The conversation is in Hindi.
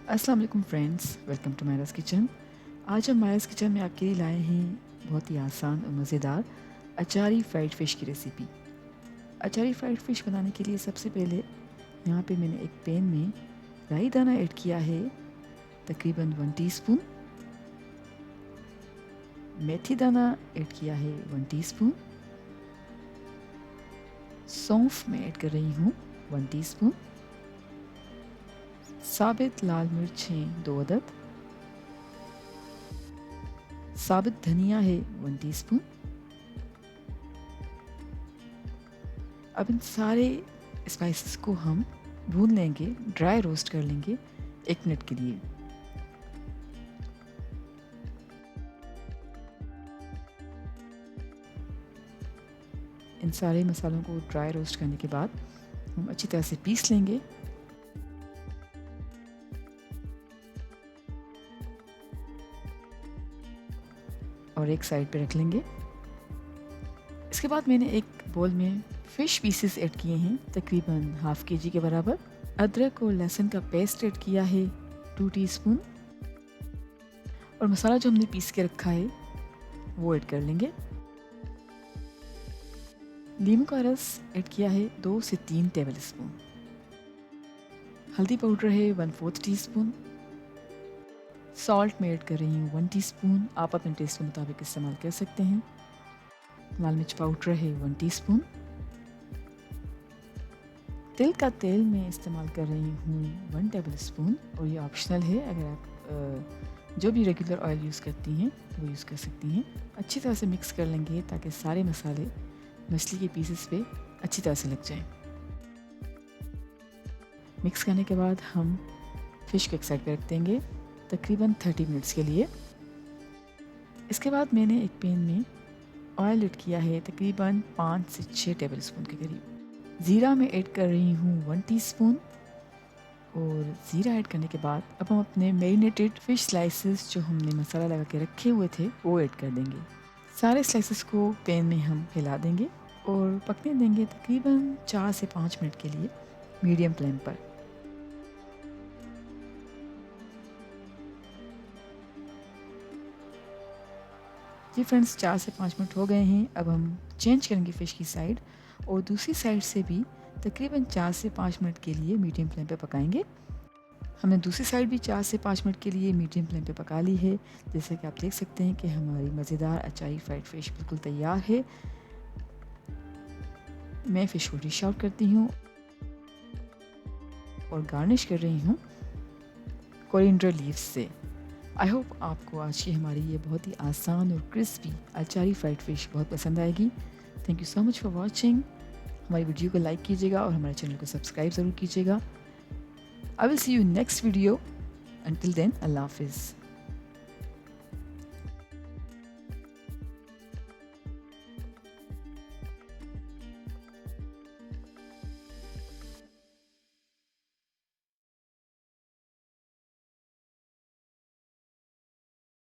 अस्सलाम वालेकुम friends, welcome to Myra's kitchen. आज हम मायरास किचन में आपके लिए लाए हैं बहुत ही आसान और मज़ेदार अचारी फ्राइड फ़िश की रेसिपी। अचारी फ्राइड फ़िश बनाने के लिए सबसे पहले यहाँ पे मैंने एक पैन में राई दाना ऐड किया है, तकरीबन 1 टीस्पून। मेथी दाना ऐड किया है 1 टीस्पून। सौंफ में ऐड कर रही हूँ 1 टीस्पून। साबित लाल मिर्चें 2 अदद। साबित धनिया है 1 टीस्पून। अब इन सारे स्पाइसेस को हम भून लेंगे, ड्राई रोस्ट कर लेंगे 1 मिनट के लिए। इन सारे मसालों को ड्राई रोस्ट करने के बाद हम अच्छी तरह से पीस लेंगे। और एक साइड पे रख लेंगे। इसके बाद मैंने एक बोल में फ़िश पीसेस ऐड किए हैं, तकरीबन ½ kg के बराबर। अदरक और लहसुन का पेस्ट ऐड किया है 2 टीस्पून। और मसाला जो हमने पीस के रखा है वो ऐड कर लेंगे। नींबू का रस ऐड किया है 2 से 3 टेबल स्पून। हल्दी पाउडर है 1/4 टीस्पून। सॉल्ट में ऐड कर रही हूँ 1 टीस्पून। आप अपने टेस्ट के मुताबिक इस्तेमाल कर सकते हैं। लाल मिर्च पाउडर है 1 टीस्पून। तिल का तेल मैं इस्तेमाल कर रही हूँ 1 टेबल स्पून, और ये ऑप्शनल है। अगर आप जो भी रेगुलर ऑयल यूज़ करती हैं वो यूज़ कर सकती हैं। अच्छी तरह से मिक्स कर लेंगे ताकि सारे मसाले मछली के पीसेस पे अच्छी तरह से लग जाएं। मिक्स करने के बाद हम फ़िश को एक साइड पे रख देंगे तकरीबन 30 मिनट्स के लिए। इसके बाद मैंने एक पैन में ऑयल ऐड किया है तकरीबन 5 से 6 टेबल स्पून के करीब। ज़ीरा में ऐड कर रही हूँ 1 टीस्पून। और ज़ीरा ऐड करने के बाद अब हम अपने मैरिनेटेड फ़िश स्लाइसेस जो हमने मसाला लगा के रखे हुए थे वो ऐड कर देंगे। सारे स्लाइसेस को पैन में हम हिला देंगे और पकने देंगे तकरीबन 4 से 5 मिनट के लिए मीडियम फ्लेम पर। जी फ्रेंड्स, 4 से 5 मिनट हो गए हैं। अब हम चेंज करेंगे फ़िश की साइड और दूसरी साइड से भी तकरीबन 4 से 5 मिनट के लिए मीडियम फ्लेम पे पकाएंगे। हमने दूसरी साइड भी 4 से 5 मिनट के लिए मीडियम फ्लेम पे पका ली है। जैसे कि आप देख सकते हैं कि हमारी मज़ेदार अचारी फ्राइड फ़िश बिल्कुल तैयार है। मैं फ़िश को डिश आउट करती हूँ और गार्निश कर रही हूँ कोरिएंडर लीव्स से। आई होप आपको आज की हमारी ये बहुत ही आसान और क्रिस्पी अचारी फ्राइड फ़िश बहुत पसंद आएगी। Thank you so much for watching. हमारी वीडियो को लाइक कीजिएगा और हमारे चैनल को सब्सक्राइब ज़रूर कीजिएगा। I will see you next video. Until then, Allah Hafiz.